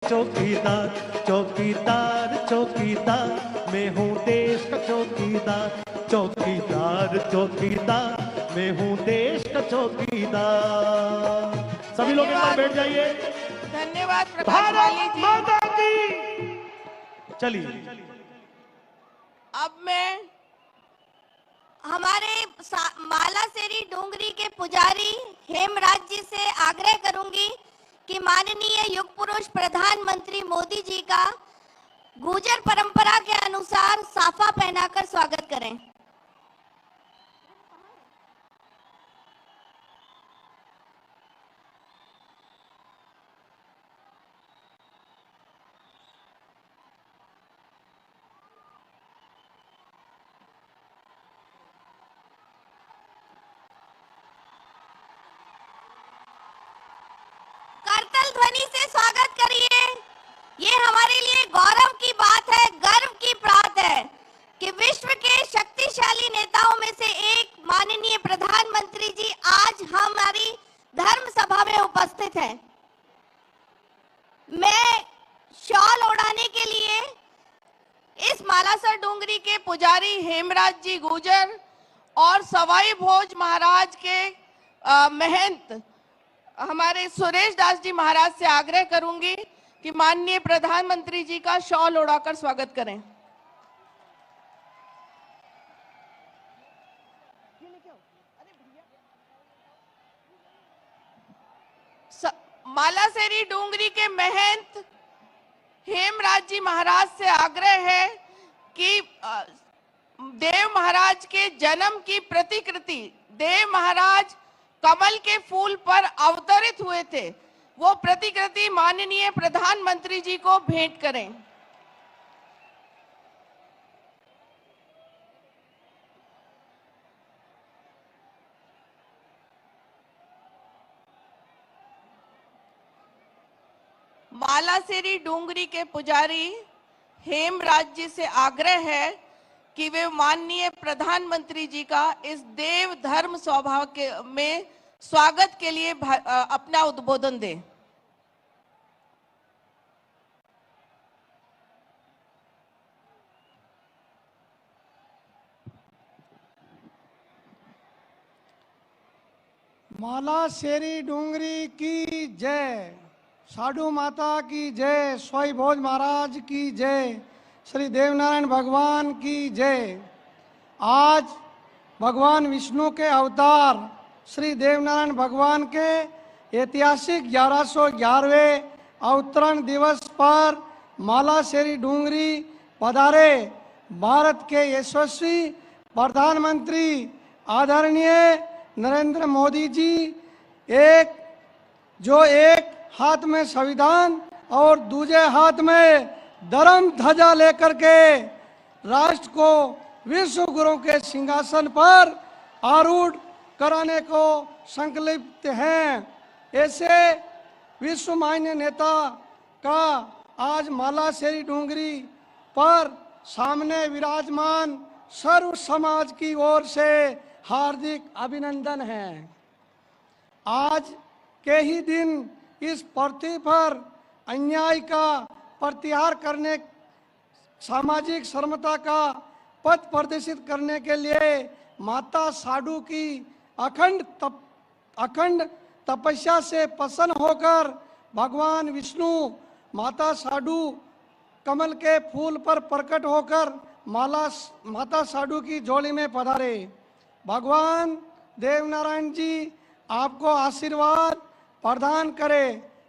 चौकीदार चौकीदार चौकीदार, मैं हूँ देश का चौकीदार। चौकीदार चौकीदार, मैं हूँ देश का चौकीदार। सभी लोग एक बार बैठ जाइए। धन्यवाद भारत माता की। चलिए अब मैं हमारे मालासेरी डूंगरी के पुजारी हेमराज जी से आग्रह करूंगी कि माननीय युग पुरुष प्रधानमंत्री मोदी जी का गुर्जर परंपरा के अनुसार साफा पहनाकर स्वागत करें। करतल ध्वनि से स्वागत करिए। ये हमारे लिए गौरव की बात है, गर्व की बात है कि विश्व के शक्तिशाली नेताओं में से एक माननीय प्रधानमंत्री जी आज हमारी धर्म सभा में उपस्थित हैं। मैं शॉल ओढ़ाने के लिए इस मालासर डूंगरी के पुजारी हेमराज जी गुर्जर और सवाई भोज महाराज के महंत हमारे सुरेश दास जी महाराज से आग्रह करूंगी कि माननीय प्रधानमंत्री जी का शॉल ओढ़ाकर स्वागत करें। मालासेरी डूंगरी के महंत हेमराज जी महाराज से आग्रह है कि देव महाराज के जन्म की प्रतिकृति, देव महाराज कमल के फूल पर अवतरित हुए थे, वो प्रतिकृति माननीय प्रधानमंत्री जी को भेंट करें। मालासेरी डूंगरी के पुजारी हेमराज जी से आग्रह है कि वे माननीय प्रधानमंत्री जी का इस देव धर्म स्वभाव के में स्वागत के लिए अपना उद्बोधन दें। मालासेरी डूंगरी की जय, साधु माता की जय, स्वाई भोज महाराज की जय, श्री देवनारायण भगवान की जय। आज भगवान विष्णु के अवतार श्री देवनारायण भगवान के ऐतिहासिक 1111वें अवतरण दिवस पर मालासेरी डूंगरी पधारे भारत के यशस्वी प्रधानमंत्री आदरणीय नरेंद्र मोदी जी एक हाथ में संविधान और दूसरे हाथ में धर्म ध्वजा लेकर के राष्ट्र को विश्व गुरु के सिंहासन पर आरूढ़ कराने को संकल्पित हैं। ऐसे विश्व मान्य नेता का आज मालासेरी डूंगरी पर सामने विराजमान सर्व समाज की ओर से हार्दिक अभिनंदन है। आज के ही दिन इस पृथ्वी पर अन्याय का प्रत्याहार करने, सामाजिक समता का पथ प्रदर्शित करने के लिए माता साधु की अखंड तपस्या से प्रसन्न होकर भगवान विष्णु माता साधु कमल के फूल पर प्रकट होकर माता साधु की झोली में पधारे। भगवान देवनारायण जी आपको आशीर्वाद प्रदान करे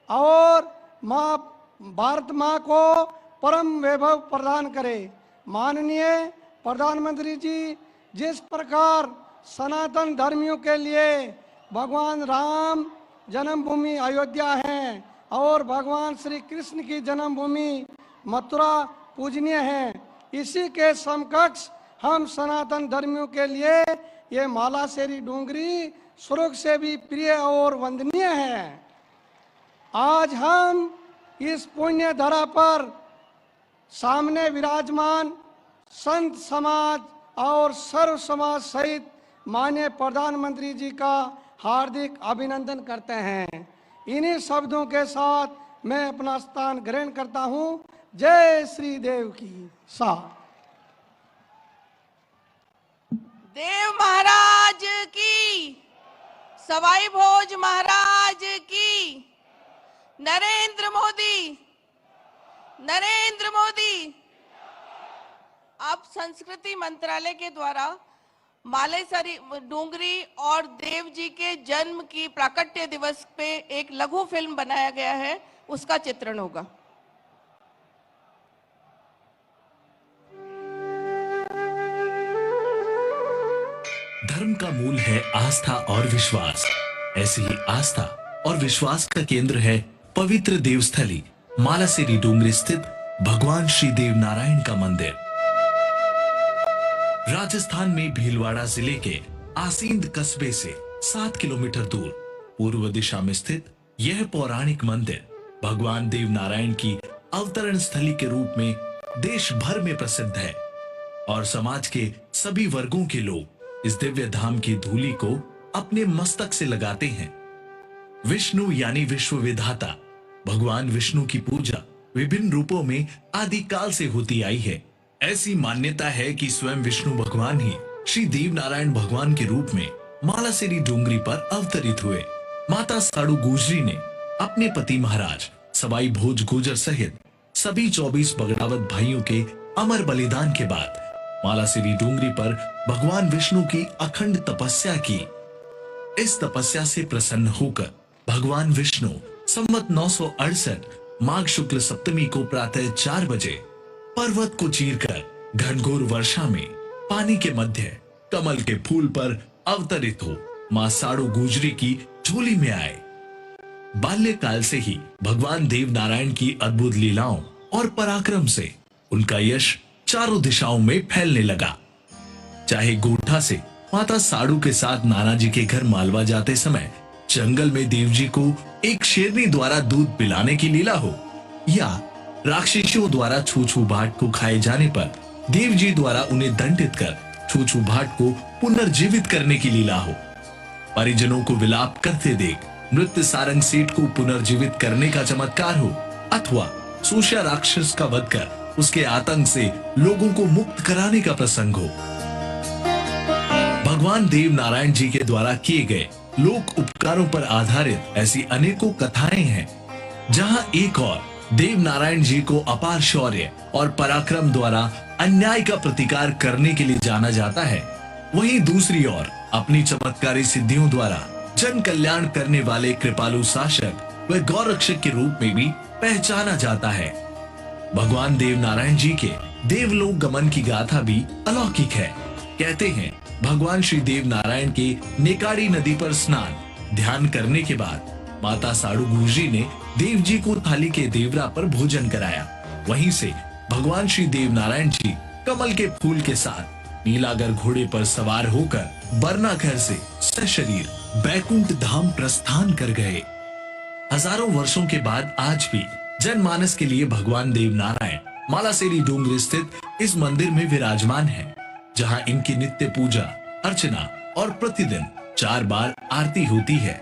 और माँ भारत माँ को परम वैभव प्रदान करे। माननीय प्रधानमंत्री जी जिस प्रकार सनातन धर्मियों के लिए भगवान राम जन्मभूमि अयोध्या है और भगवान श्री कृष्ण की जन्मभूमि मथुरा पूजनीय है, इसी के समकक्ष हम सनातन धर्मियों के लिए ये मालासेरी डूंगरी स्वर्ग से भी प्रिय और वंदनीय है। आज हम इस पुण्य धरा पर सामने विराजमान संत समाज और सर्व समाज सहित माननीय प्रधानमंत्री जी का हार्दिक अभिनंदन करते हैं। इन्हीं शब्दों के साथ मैं अपना स्थान ग्रहण करता हूं। जय श्री देव की सा। देव महाराज की, सवाई भोज महाराज की, नरेंद्र मोदी, नरेंद्र मोदी। अब संस्कृति मंत्रालय के द्वारा मालेसरी डूंगरी और देव जी के जन्म की प्राकट्य दिवस पे एक लघु फिल्म बनाया गया है, उसका चित्रण होगा। धर्म का मूल है आस्था और विश्वास। ऐसी ही आस्था और विश्वास का केंद्र है पवित्र देवस्थली मालासेरी डूंगरी स्थित भगवान श्री देव नारायण का मंदिर। राजस्थान में भीलवाड़ा जिले के आसींद कस्बे से 7 किलोमीटर दूर पूर्व दिशा में स्थित यह पौराणिक मंदिर भगवान देव नारायण की अवतरण स्थली के रूप में देश भर में प्रसिद्ध है और समाज के सभी वर्गों के लोग इस दिव्य धाम की धूलि को अपने मस्तक से लगाते हैं। विष्णु यानी विश्व विधाता भगवान विष्णु की पूजा विभिन्न रूपों में आदिकाल से होती आई है। ऐसी मान्यता है कि स्वयं विष्णु भगवान ही श्री देव नारायण भगवान के रूप में मालासेरी डूंगरी पर अवतरित हुए। माता साड़ू गुजरी ने अपने पति महाराज सवाई भोज गुजर सहित सभी 24 बगड़ावत भाइयों के अमर बलिदान के बाद मालासेरी डूंगरी पर भगवान विष्णु की अखंड तपस्या की। इस तपस्या से प्रसन्न होकर भगवान विष्णु संवत 968 माघ शुक्ल सप्तमी को प्रातः 4 बजे पर्वत को चीरकर घनघोर वर्षा में पानी के मध्य कमल के फूल पर अवतरित हो मां साड़ू गुजरी की झोली में आए। बाल्यकाल से ही भगवान देव नारायण की अद्भुत लीलाओं और पराक्रम से उनका यश चारों दिशाओं में फैलने लगा। चाहे गोठा से माता साड़ू के साथ नाना जी के घर मालवा जाते समय जंगल में देव जी को एक शेरनी द्वारा दूध पिलाने की लीला हो, या राक्षसियों द्वारा छूछू भाट को खाए जाने पर देव जी द्वारा उन्हें दंडित कर छूछू भाट को पुनर्जीवित करने की लीला हो, परिजनों को विलाप करते देख मृत सारंग सेठ को पुनर्जीवित करने का चमत्कार हो, अथवा सूष्या राक्षस का वध कर उसके आतंक से लोगों को मुक्त कराने का प्रसंग हो। भगवान देव नारायण जी के द्वारा किए गए लोक उपकारों पर आधारित ऐसी अनेकों कथाएं हैं, जहां एक और देव नारायण जी को अपार शौर्य और पराक्रम द्वारा अन्याय का प्रतिकार करने के लिए जाना जाता है, वहीं दूसरी ओर अपनी चमत्कारी सिद्धियों द्वारा जन कल्याण करने वाले कृपालु शासक व गौरक्षक के रूप में भी पहचाना जाता है। भगवान देव नारायण जी के देवलोक गमन की गाथा भी अलौकिक है। कहते हैं भगवान श्री देव नारायण के नेकाड़ी नदी पर स्नान ध्यान करने के बाद माता साड़ू गुजरी ने देव जी को थाली के देवरा पर भोजन कराया। वहीं से भगवान श्री देव नारायण जी कमल के फूल के साथ नीलागर घोड़े पर सवार होकर बरनाघर से सशरीर बैकुंठ धाम प्रस्थान कर गए। हजारों वर्षों के बाद आज भी जनमानस के लिए भगवान देव नारायण मालासेरी डूंगरी स्थित इस मंदिर में विराजमान है, जहां इनकी नित्य पूजा अर्चना और प्रतिदिन 4 बार आरती होती है।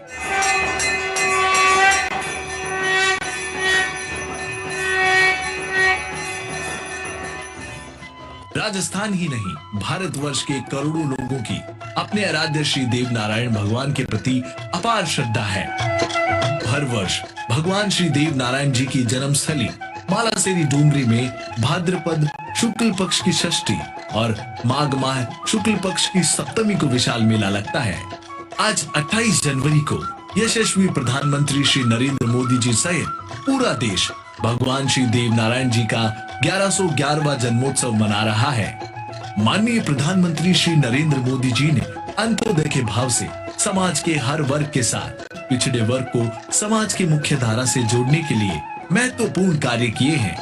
राजस्थान ही नहीं भारतवर्ष के करोड़ों लोगों की अपने आराध्य श्री देव नारायण भगवान के प्रति अपार श्रद्धा है। हर वर्ष भगवान श्री देव नारायण जी की जन्मस्थली मालासेरी डूंगरी में भाद्रपद शुक्ल पक्ष की षष्ठी और माघ माह शुक्ल पक्ष की सप्तमी को विशाल मेला लगता है। आज 28 जनवरी को यशस्वी प्रधानमंत्री श्री नरेंद्र मोदी जी सहित पूरा देश भगवान श्री देव नारायण जी का 1111वां जन्मोत्सव मना रहा है। माननीय प्रधानमंत्री श्री नरेंद्र मोदी जी ने अंत्योदय के भाव से समाज के हर वर्ग के साथ पिछड़े वर्ग को समाज की मुख्य धारा से जोड़ने के लिए महत्वपूर्ण कार्य किए हैं।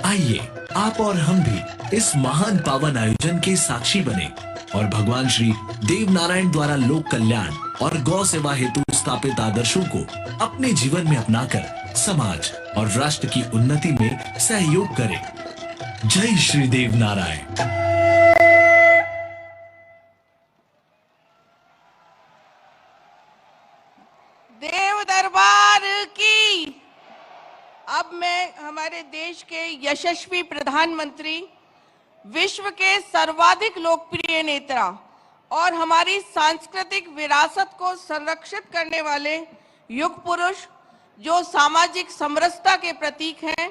आइए आप और हम भी इस महान पावन आयोजन के साक्षी बने और भगवान श्री देव नारायण द्वारा लोक कल्याण और गौ सेवा हेतु स्थापित आदर्शों को अपने जीवन में अपनाकर समाज और राष्ट्र की उन्नति में सहयोग करें। जय श्री देव नारायण। देव दरबार की, हमारे देश के यशस्वी प्रधानमंत्री, विश्व के सर्वाधिक लोकप्रिय नेता और हमारी सांस्कृतिक विरासत को संरक्षित करने वाले युग पुरुष, जो सामाजिक समरसता के प्रतीक हैं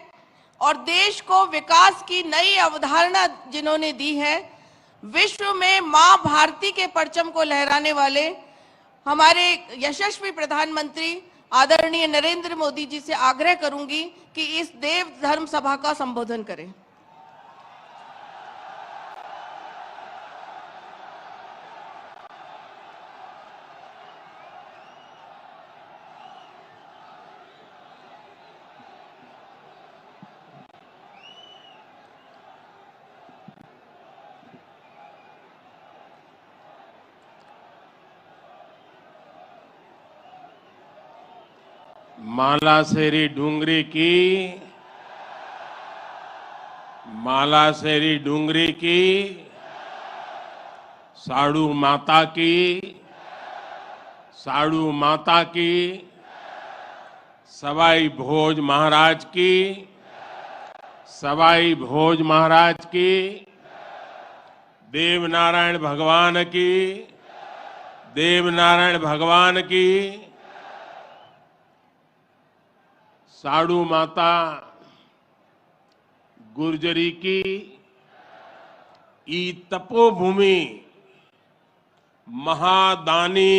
और देश को विकास की नई अवधारणा जिन्होंने दी है, विश्व में मां भारती के परचम को लहराने वाले हमारे यशस्वी प्रधानमंत्री आदरणीय नरेंद्र मोदी जी से आग्रह करूंगी कि इस देव धर्म सभा का संबोधन करें। मालासेरी डूंगरी की साड़ू माता की सवाई भोज महाराज की देवनारायण भगवान की साड़ू माता गुर्जरी की ई तपोभूमि महादानी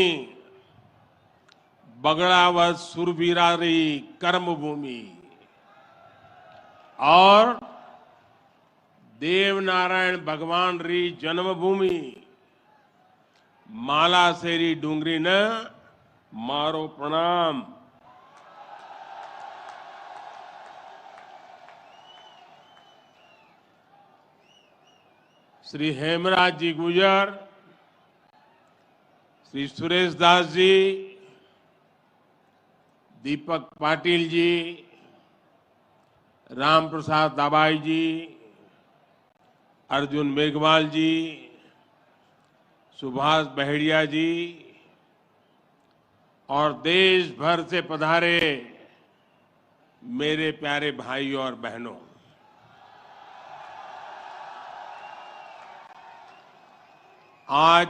बगड़ावत सुरबीरारी कर्मभूमि और देवनारायण भगवान री जन्मभूमि मालासेरी डूंगरी ने मारो प्रणाम। श्री हेमराज जी गुजर, श्री सुरेश दास जी, दीपक पाटिल जी, राम प्रसाद दाबाई जी, अर्जुन मेघवाल जी, सुभाष बहेड़िया जी और देश भर से पधारे मेरे प्यारे भाइयों और बहनों, आज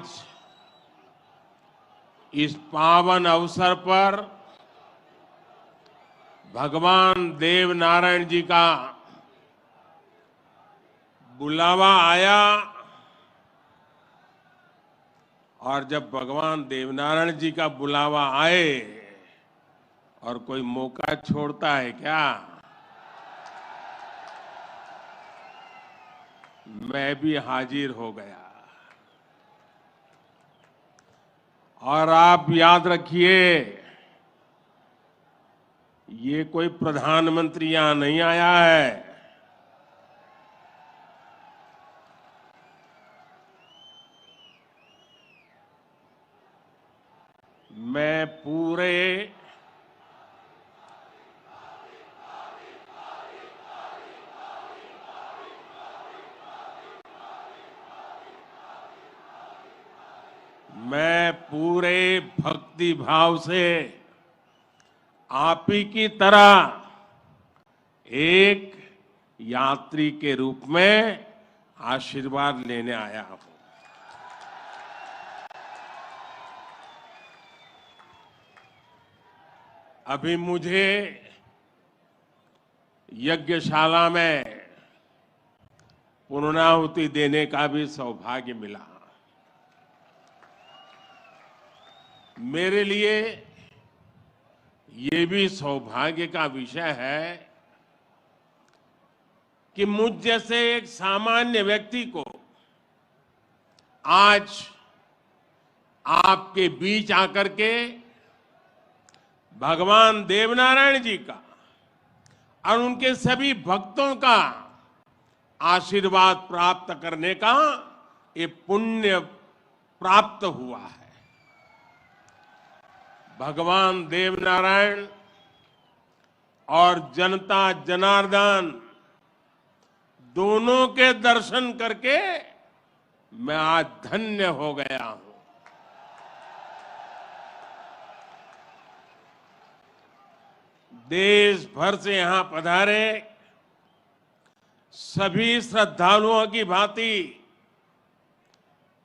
इस पावन अवसर पर भगवान देव नारायण जी का बुलावा आया और जब भगवान देवनारायण जी का बुलावा आए और कोई मौका छोड़ता है क्या? मैं भी हाजिर हो गया। और आप याद रखिए, ये कोई प्रधानमंत्री यहां नहीं आया है। मैं पूरे भक्ति भाव से आप ही की तरह एक यात्री के रूप में आशीर्वाद लेने आया हूं। अभी मुझे यज्ञशाला में पूर्णाहुति देने का भी सौभाग्य मिला। मेरे लिए ये भी सौभाग्य का विषय है कि मुझ जैसे एक सामान्य व्यक्ति को आज आपके बीच आकर के भगवान देवनारायण जी का और उनके सभी भक्तों का आशीर्वाद प्राप्त करने का ये पुण्य प्राप्त हुआ है। भगवान देवनारायण और जनता जनार्दन दोनों के दर्शन करके मैं आज धन्य हो गया हूं। देश भर से यहां पधारे सभी श्रद्धालुओं की भांति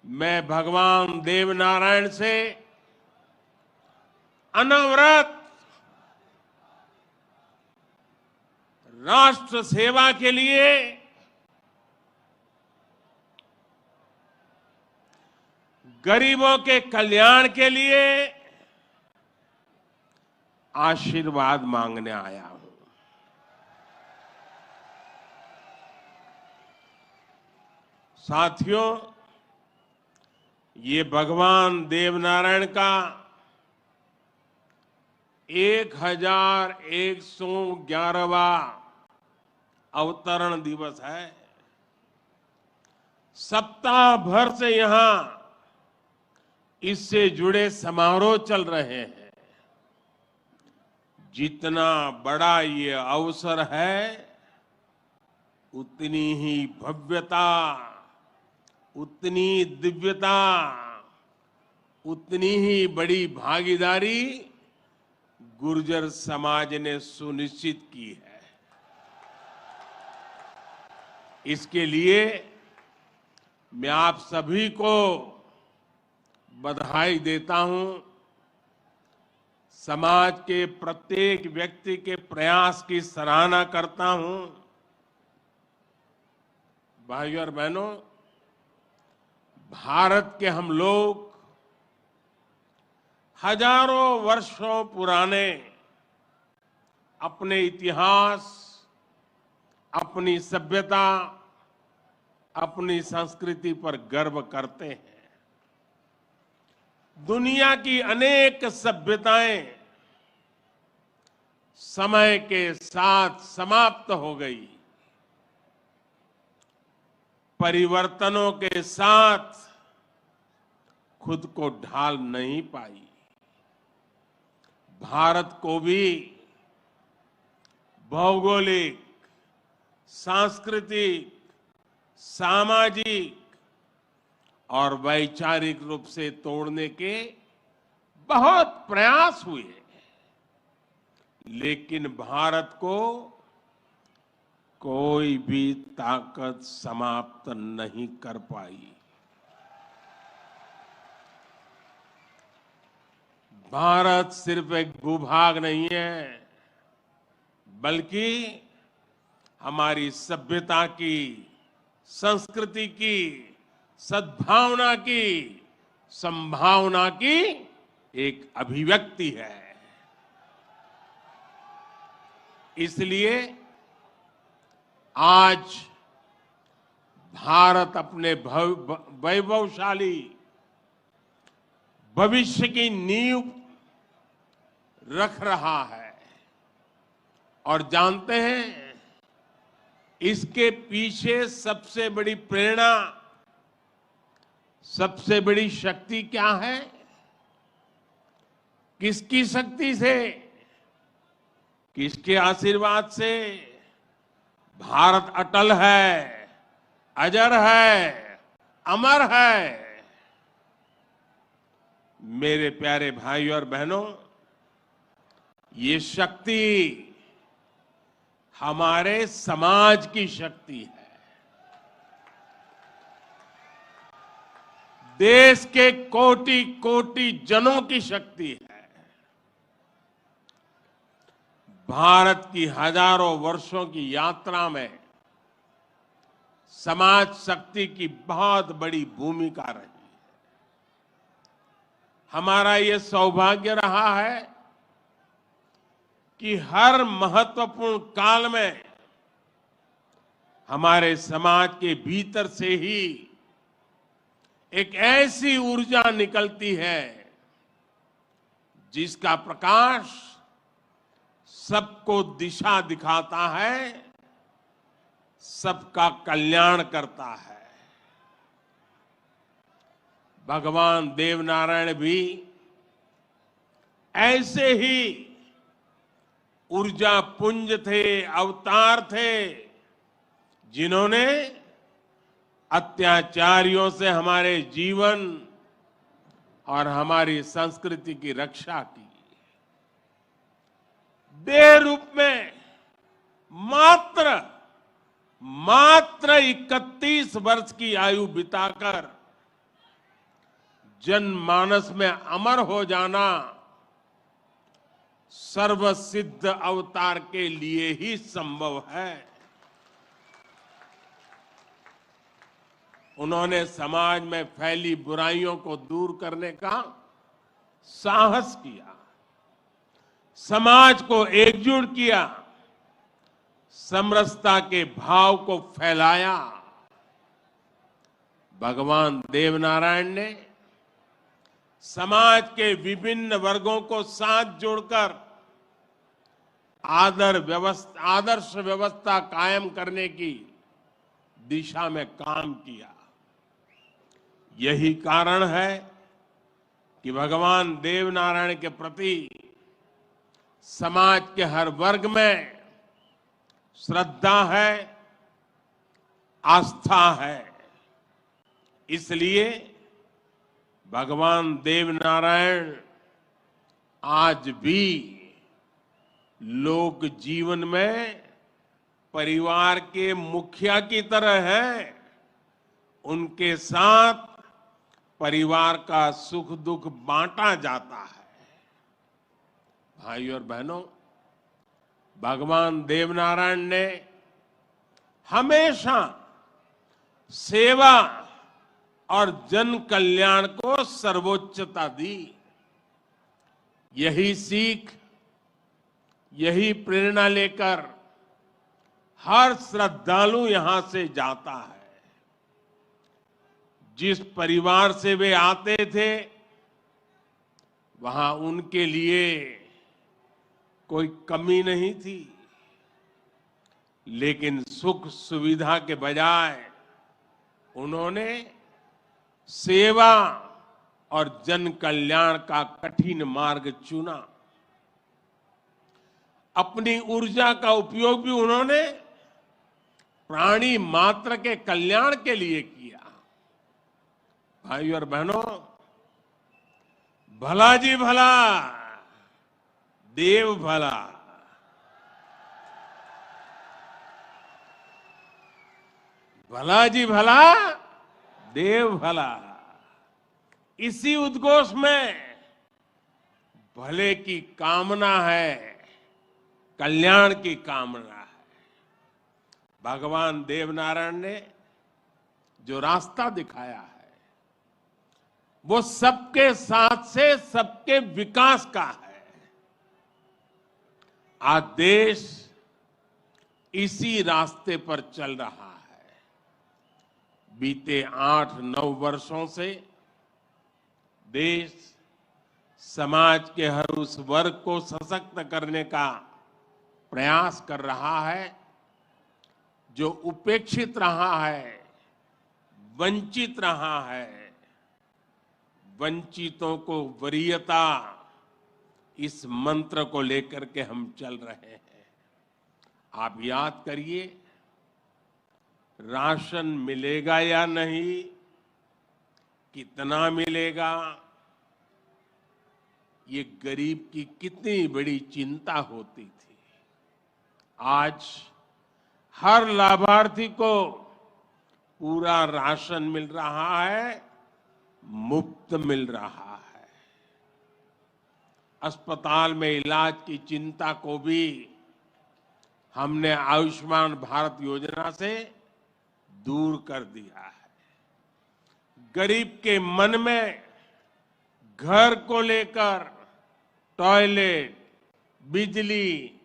मैं भगवान देवनारायण से अनवरत राष्ट्र सेवा के लिए गरीबों के कल्याण के लिए आशीर्वाद मांगने आया हूं। साथियों, ये भगवान देवनारायण का 1111वां अवतरण दिवस है। सप्ताह भर से यहां इससे जुड़े समारोह चल रहे हैं। जितना बड़ा ये अवसर है, उतनी ही भव्यता, उतनी दिव्यता, उतनी ही बड़ी भागीदारी गुर्जर समाज ने सुनिश्चित की है। इसके लिए मैं आप सभी को बधाई देता हूं। समाज के प्रत्येक व्यक्ति के प्रयास की सराहना करता हूं। भाइयों और बहनों, भारत के हम लोग हजारों वर्षों पुराने अपने इतिहास, अपनी सभ्यता, अपनी संस्कृति पर गर्व करते हैं। दुनिया की अनेक सभ्यताएं समय के साथ समाप्त हो गई। परिवर्तनों के साथ खुद को ढाल नहीं पाई। भारत को भी भौगोलिक, सांस्कृतिक, सामाजिक और वैचारिक रूप से तोड़ने के बहुत प्रयास हुए, लेकिन भारत को कोई भी ताकत समाप्त नहीं कर पाई। भारत सिर्फ एक भूभाग नहीं है, बल्कि हमारी सभ्यता की, संस्कृति की, सद्भावना की, संभावना की एक अभिव्यक्ति है। इसलिए आज भारत अपने वैभवशाली भविष्य की नींव रख रहा है। और जानते हैं, इसके पीछे सबसे बड़ी प्रेरणा, सबसे बड़ी शक्ति क्या है? किसकी शक्ति से, किसके आशीर्वाद से? भारत अटल है, अजर है, अमर है। मेरे प्यारे भाइयों और बहनों, ये शक्ति हमारे समाज की शक्ति है। देश के कोटि कोटि जनों की शक्ति है। भारत की हजारों वर्षों की यात्रा में समाज शक्ति की बहुत बड़ी भूमिका रही है। हमारा ये सौभाग्य रहा है कि हर महत्वपूर्ण काल में हमारे समाज के भीतर से ही एक ऐसी ऊर्जा निकलती है जिसका प्रकाश सबको दिशा दिखाता है, सबका कल्याण करता है। भगवान देवनारायण भी ऐसे ही ऊर्जा पुंज थे, अवतार थे, जिन्होंने अत्याचारियों से हमारे जीवन और हमारी संस्कृति की रक्षा की। देह रूप में मात्र 31 वर्ष की आयु बिताकर जनमानस में अमर हो जाना सर्वसिद्ध अवतार के लिए ही संभव है। उन्होंने समाज में फैली बुराइयों को दूर करने का साहस किया, समाज को एकजुट किया, समरसता के भाव को फैलाया। भगवान देवनारायण ने समाज के विभिन्न वर्गों को साथ जोड़कर आदर्श व्यवस्था कायम करने की दिशा में काम किया। यही कारण है कि भगवान देवनारायण के प्रति समाज के हर वर्ग में श्रद्धा है, आस्था है। इसलिए भगवान देवनारायण आज भी लोक जीवन में परिवार के मुखिया की तरह हैं। उनके साथ परिवार का सुख दुख बांटा जाता है। भाइयों और बहनों, भगवान देवनारायण ने हमेशा सेवा और जन कल्याण को सर्वोच्चता दी। यही सीख, यही प्रेरणा लेकर हर श्रद्धालु यहां से जाता है। जिस परिवार से वे आते थे, वहां उनके लिए कोई कमी नहीं थी, लेकिन सुख सुविधा के बजाय उन्होंने सेवा और जन कल्याण का कठिन मार्ग चुना। अपनी ऊर्जा का उपयोग भी उन्होंने प्राणी मात्र के कल्याण के लिए किया। भाइयों और बहनों, भला जी भला, देव भला। भला जी भला, देव भला। इसी उद्घोष में भले की कामना है, कल्याण की कामना है। भगवान देवनारायण ने जो रास्ता दिखाया है, वो सबके साथ से सबके विकास का है। आज देश इसी रास्ते पर चल रहा है। बीते 8-9 वर्षों से देश समाज के हर उस वर्ग को सशक्त करने का प्रयास कर रहा है जो उपेक्षित रहा है, वंचित रहा है। वंचितों को वरीयता, इस मंत्र को लेकर के हम चल रहे हैं। आप याद करिए, राशन मिलेगा या नहीं, कितना मिलेगा, ये गरीब की कितनी बड़ी चिंता होती थी। आज हर लाभार्थी को पूरा राशन मिल रहा है, मुफ्त मिल रहा है। अस्पताल में इलाज की चिंता को भी हमने आयुष्मान भारत योजना से दूर कर दिया है। गरीब के मन में घर को लेकर टॉयलेट, बिजली,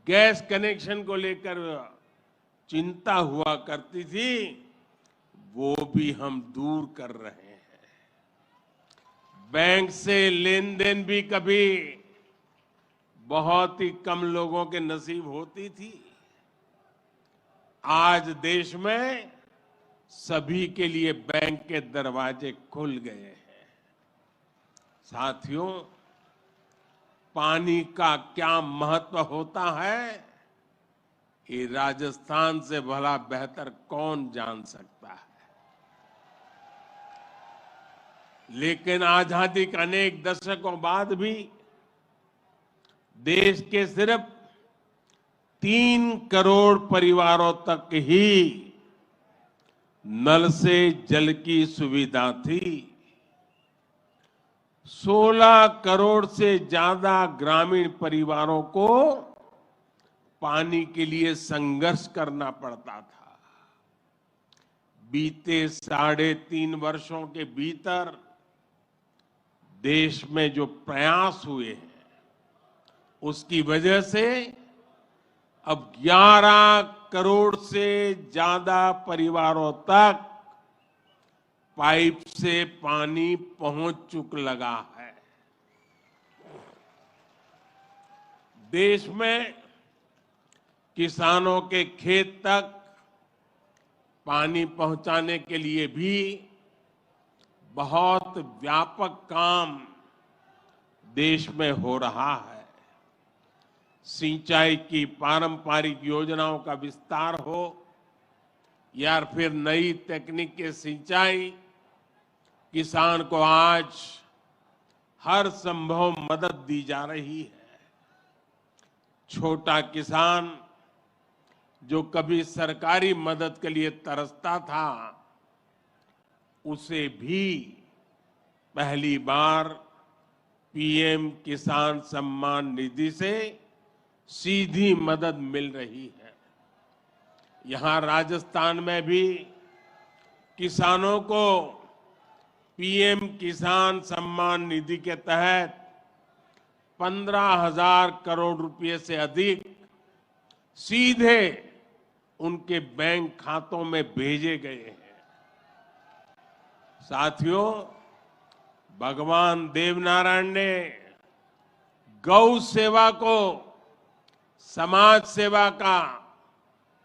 गैस कनेक्शन को लेकर चिंता हुआ करती थी, वो भी हम दूर कर रहे हैं। बैंक से लेन देन भी कभी बहुत ही कम लोगों के नसीब होती थी। आज देश में सभी के लिए बैंक के दरवाजे खुल गए हैं। साथियों, पानी का क्या महत्व होता है, ये राजस्थान से भला बेहतर कौन जान सकता है। लेकिन आजादी के अनेक दशकों बाद भी देश के सिर्फ 3 करोड़ परिवारों तक ही नल से जल की सुविधा थी। 16 करोड़ से ज्यादा ग्रामीण परिवारों को पानी के लिए संघर्ष करना पड़ता था। बीते 3.5 वर्षों के भीतर देश में जो प्रयास हुए हैं, उसकी वजह से अब 11 करोड़ से ज्यादा परिवारों तक पाइप से पानी पहुंच चुक लगा है। देश में किसानों के खेत तक पानी पहुंचाने के लिए भी बहुत व्यापक काम देश में हो रहा है। सिंचाई की पारंपरिक योजनाओं का विस्तार हो या फिर नई तकनीक के सिंचाई, किसान को आज हर संभव मदद दी जा रही है। छोटा किसान जो कभी सरकारी मदद के लिए तरसता था, उसे भी पहली बार पीएम किसान सम्मान निधि से सीधी मदद मिल रही है। यहां राजस्थान में भी किसानों को पीएम किसान सम्मान निधि के तहत 15,000 करोड़ रुपए से अधिक सीधे उनके बैंक खातों में भेजे गए हैं। साथियों, भगवान देवनारायण ने गौ सेवा को समाज सेवा का,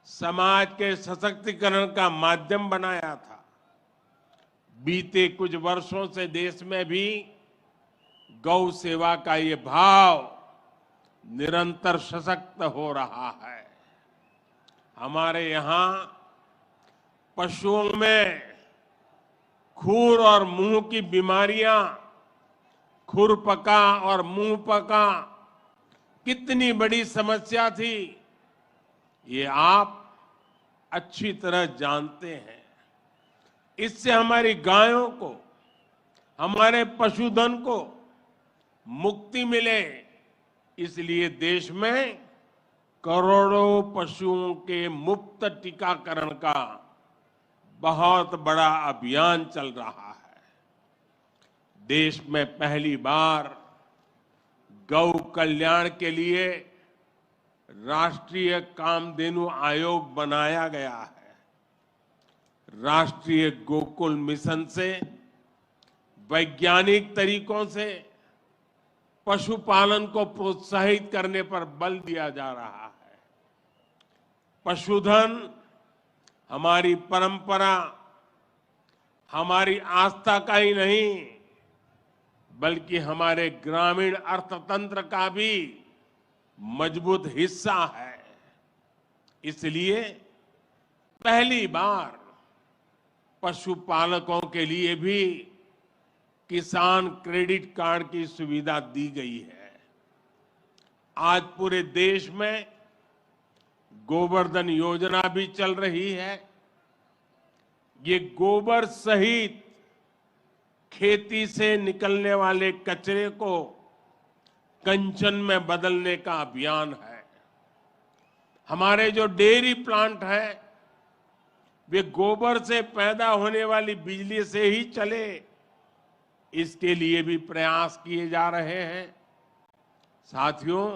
समाज के सशक्तिकरण का माध्यम बनाया था। बीते कुछ वर्षों से देश में भी गौ सेवा का ये भाव निरंतर सशक्त हो रहा है। हमारे यहाँ पशुओं में खुर और मुंह की बीमारियां, खुरपका और मुंहपका कितनी बड़ी समस्या थी, ये आप अच्छी तरह जानते हैं। इससे हमारी गायों को, हमारे पशुधन को मुक्ति मिले, इसलिए देश में करोड़ों पशुओं के मुफ्त टीकाकरण का बहुत बड़ा अभियान चल रहा है। देश में पहली बार गौ कल्याण के लिए राष्ट्रीय कामधेनु आयोग बनाया गया है। राष्ट्रीय गोकुल मिशन से वैज्ञानिक तरीकों से पशुपालन को प्रोत्साहित करने पर बल दिया जा रहा है। पशुधन हमारी परंपरा, हमारी आस्था का ही नहीं, बल्कि हमारे ग्रामीण अर्थतंत्र का भी मजबूत हिस्सा है। इसलिए पहली बार पशुपालकों के लिए भी किसान क्रेडिट कार्ड की सुविधा दी गई है। आज पूरे देश में गोवर्धन योजना भी चल रही है। ये गोबर सहित खेती से निकलने वाले कचरे को कंचन में बदलने का अभियान है। हमारे जो डेयरी प्लांट है, वे गोबर से पैदा होने वाली बिजली से ही चले, इसके लिए भी प्रयास किए जा रहे हैं। साथियों,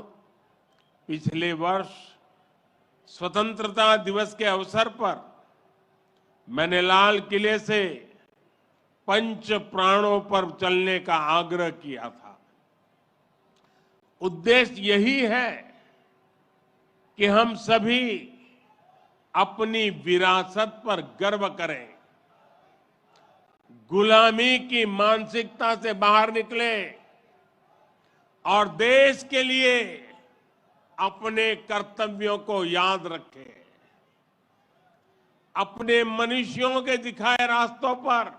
पिछले वर्ष स्वतंत्रता दिवस के अवसर पर मैंने लाल किले से पंच प्राणों पर चलने का आग्रह किया था। उद्देश्य यही है कि हम सभी अपनी विरासत पर गर्व करें, गुलामी की मानसिकता से बाहर निकले और देश के लिए अपने कर्तव्यों को याद रखें। अपने मनुष्यों के दिखाए रास्तों पर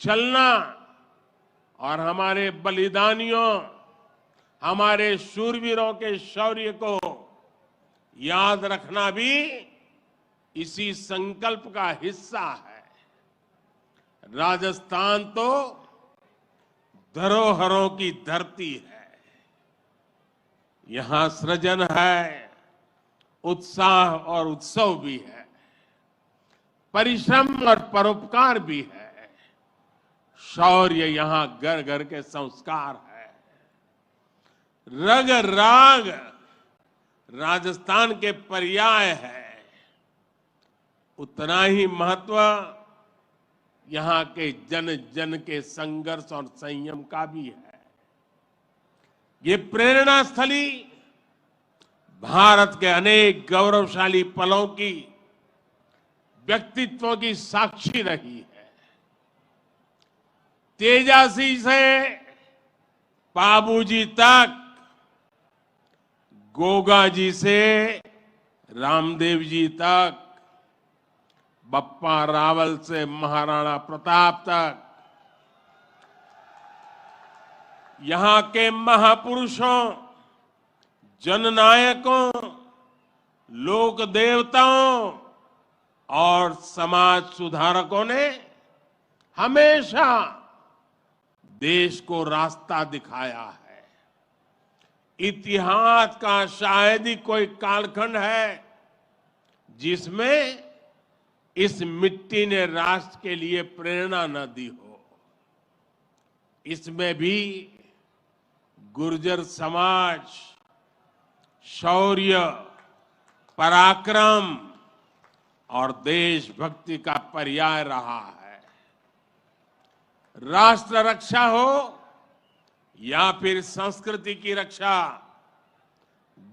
चलना और हमारे बलिदानियों, हमारे शूरवीरों के शौर्य को याद रखना भी इसी संकल्प का हिस्सा है। राजस्थान तो धरोहरों की धरती है। यहां सृजन है, उत्साह और उत्सव भी है, परिश्रम और परोपकार भी है, शौर्य यहां घर घर के संस्कार है। रग राग राजस्थान के पर्याय है, उतना ही महत्व यहां के जन जन के संघर्ष और संयम का भी है। ये प्रेरणा स्थली भारत के अनेक गौरवशाली पलों की, व्यक्तित्वों की साक्षी रही है। तेजासी से बाबूजी तक, गोगा जी से रामदेव जी तक, बप्पा रावल से महाराणा प्रताप तक, यहां के महापुरुषों, जननायकों, लोक देवताओं और समाज सुधारकों ने हमेशा देश को रास्ता दिखाया है। इतिहास का शायद ही कोई कालखंड है जिसमें इस मिट्टी ने राष्ट्र के लिए प्रेरणा न दी हो। इसमें भी गुर्जर समाज शौर्य, पराक्रम और देशभक्ति का पर्याय रहा है। राष्ट्र रक्षा हो या फिर संस्कृति की रक्षा,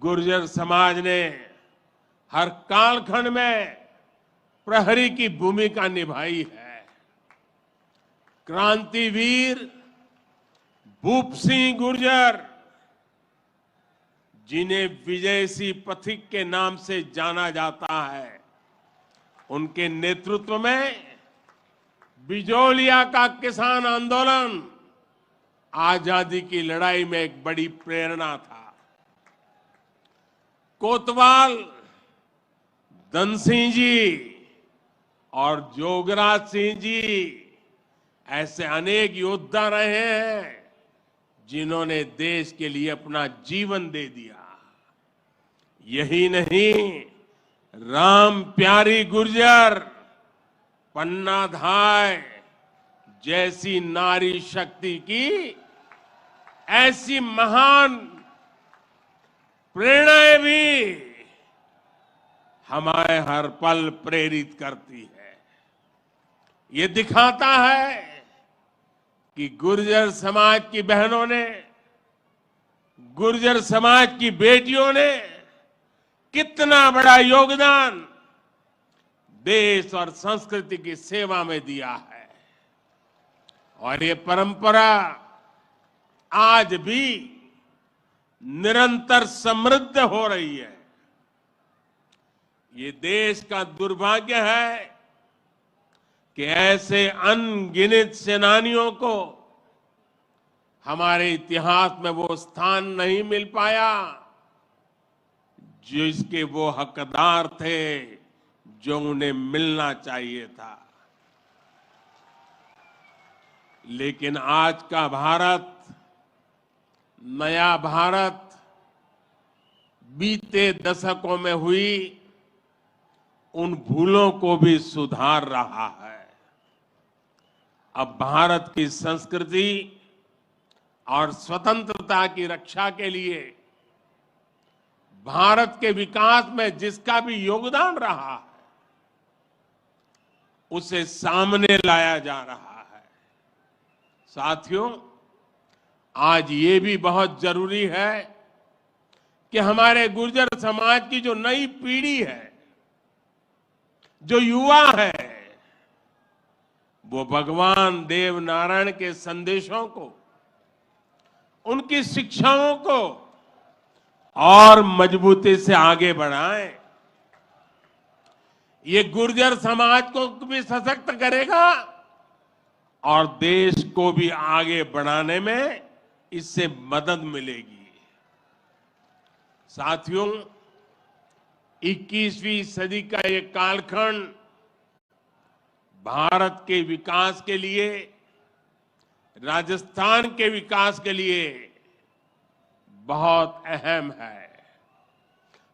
गुर्जर समाज ने हर कालखंड में प्रहरी की भूमिका निभाई है। क्रांतिवीर भूप सिंह गुर्जर, जिन्हें विजय सिंह पथिक के नाम से जाना जाता है, उनके नेतृत्व में बिजोलिया का किसान आंदोलन आजादी की लड़ाई में एक बड़ी प्रेरणा था। कोतवाल धन सिंह जी और जोगराज सिंह जी ऐसे अनेक योद्धा रहे हैं जिन्होंने देश के लिए अपना जीवन दे दिया। यही नहीं, राम प्यारी गुर्जर, पन्ना धाय जैसी नारी शक्ति की ऐसी महान प्रेरणाएं भी हमारे हर पल प्रेरित करती है। ये दिखाता है कि गुर्जर समाज की बहनों ने, गुर्जर समाज की बेटियों ने कितना बड़ा योगदान देश और संस्कृति की सेवा में दिया है। और ये परंपरा आज भी निरंतर समृद्ध हो रही है। ये देश का दुर्भाग्य है कि ऐसे अनगिनत सेनानियों को हमारे इतिहास में वो स्थान नहीं मिल पाया जिसके वो हकदार थे, जो उन्हें मिलना चाहिए था। लेकिन आज का भारत, नया भारत, बीते दशकों में हुई उन भूलों को भी सुधार रहा है। अब भारत की संस्कृति और स्वतंत्रता की रक्षा के लिए भारत के विकास में जिसका भी योगदान रहा है, उसे सामने लाया जा रहा है। साथियों, आज ये भी बहुत जरूरी है कि हमारे गुर्जर समाज की जो नई पीढ़ी है, जो युवा है, वो भगवान देव नारायण के संदेशों को, उनकी शिक्षाओं को और मजबूती से आगे बढ़ाएं। ये गुर्जर समाज को भी सशक्त करेगा और देश को भी आगे बढ़ाने में इससे मदद मिलेगी। साथियों, 21वीं सदी का ये कालखंड भारत के विकास के लिए, राजस्थान के विकास के लिए बहुत अहम है।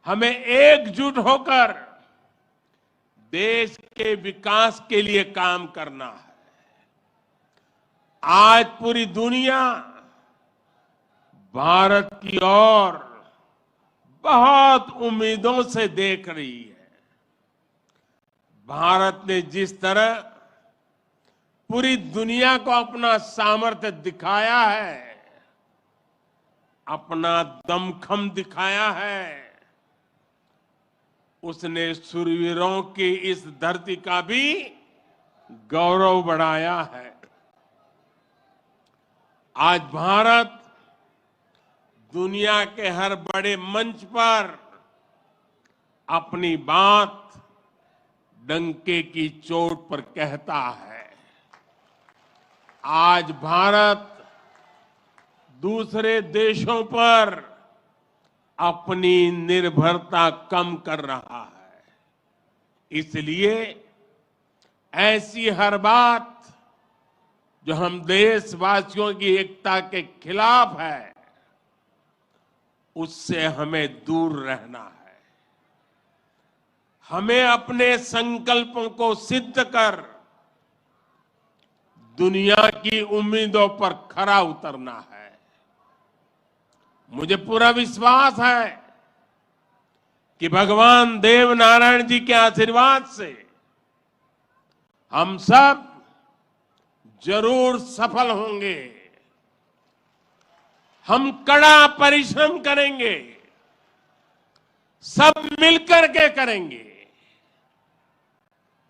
हमें एकजुट होकर देश के विकास के लिए काम करना है। आज पूरी दुनिया भारत की ओर बहुत उम्मीदों से देख रही है। भारत ने जिस तरह पूरी दुनिया को अपना सामर्थ्य दिखाया है, अपना दमखम दिखाया है, उसने शूरवीरों की इस धरती का भी गौरव बढ़ाया है। आज भारत दुनिया के हर बड़े मंच पर अपनी बात डंके की चोट पर कहता है। आज भारत दूसरे देशों पर अपनी निर्भरता कम कर रहा है। इसलिए ऐसी हर बात जो हम देशवासियों की एकता के खिलाफ है, उससे हमें दूर रहना है। हमें अपने संकल्पों को सिद्ध कर दुनिया की उम्मीदों पर खरा उतरना है। मुझे पूरा विश्वास है कि भगवान देव नारायण जी के आशीर्वाद से हम सब जरूर सफल होंगे। हम कड़ा परिश्रम करेंगे, सब मिलकर के करेंगे।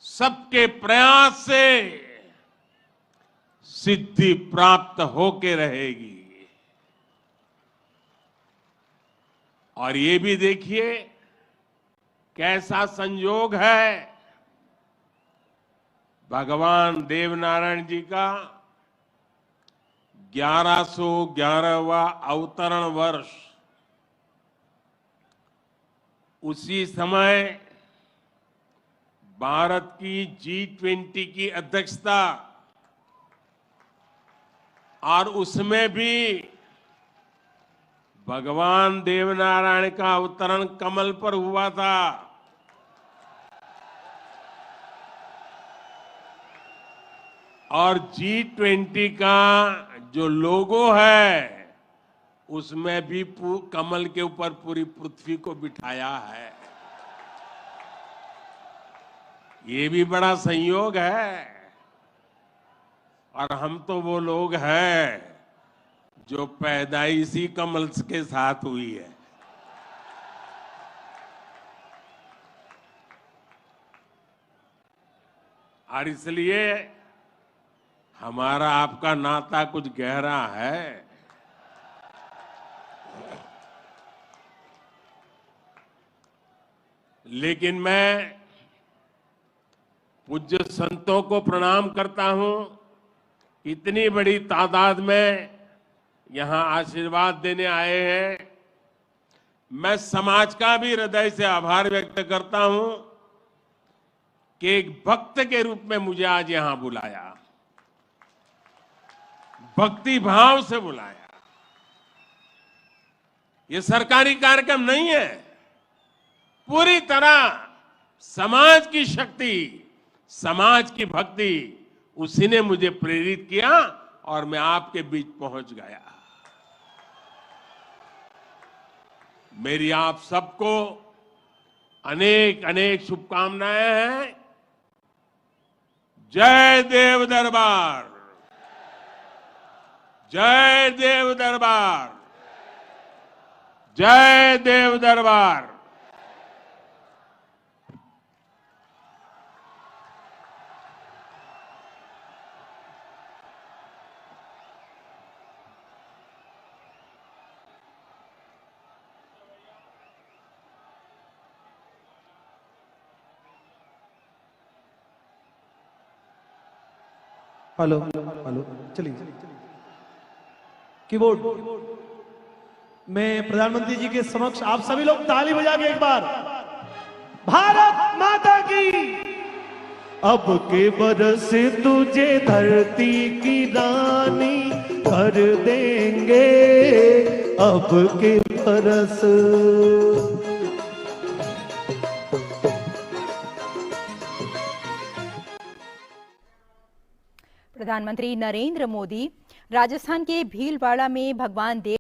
सबके प्रयास से सिद्धि प्राप्त होके रहेगी। और ये भी देखिए कैसा संयोग है, भगवान देवनारायण जी का 1111वां अवतरण वर्ष। उसी समय भारत की G20 की अध्यक्षता, और उसमें भी भगवान देवनारायण का अवतरण कमल पर हुआ था। और G20 का जो लोगो है, उसमें भी कमल के ऊपर पूरी पृथ्वी को बिठाया है। ये भी बड़ा संयोग है। और हम तो वो लोग हैं जो पैदाइशी कमल के साथ हुई है। और इसलिए हमारा आपका नाता कुछ गहरा है। लेकिन मैं पूज्य संतों को प्रणाम करता हूं। इतनी बड़ी तादाद में यहां आशीर्वाद देने आए हैं। मैं समाज का भी हृदय से आभार व्यक्त करता हूं कि एक भक्त के रूप में मुझे आज यहां बुलाया, भक्ति भाव से बुलाया। ये सरकारी कार्यक्रम नहीं है, पूरी तरह समाज की शक्ति, समाज की भक्ति, उसी ने मुझे प्रेरित किया और मैं आपके बीच पहुंच गया। मेरी आप सबको अनेक अनेक शुभकामनाएं हैं। जय देव दरबार, जय देव दरबार, जय देव दरबार। हेलो हेलो, चलिए कीबोर्ड। मैं प्रधानमंत्री जी के समक्ष आप सभी लोग ताली बजा के एक बार भारत माता की। अब के बरस तुझे धरती की रानी कर देंगे, अब के बरस। प्रधानमंत्री नरेंद्र मोदी राजस्थान के भीलवाड़ा में भगवान देव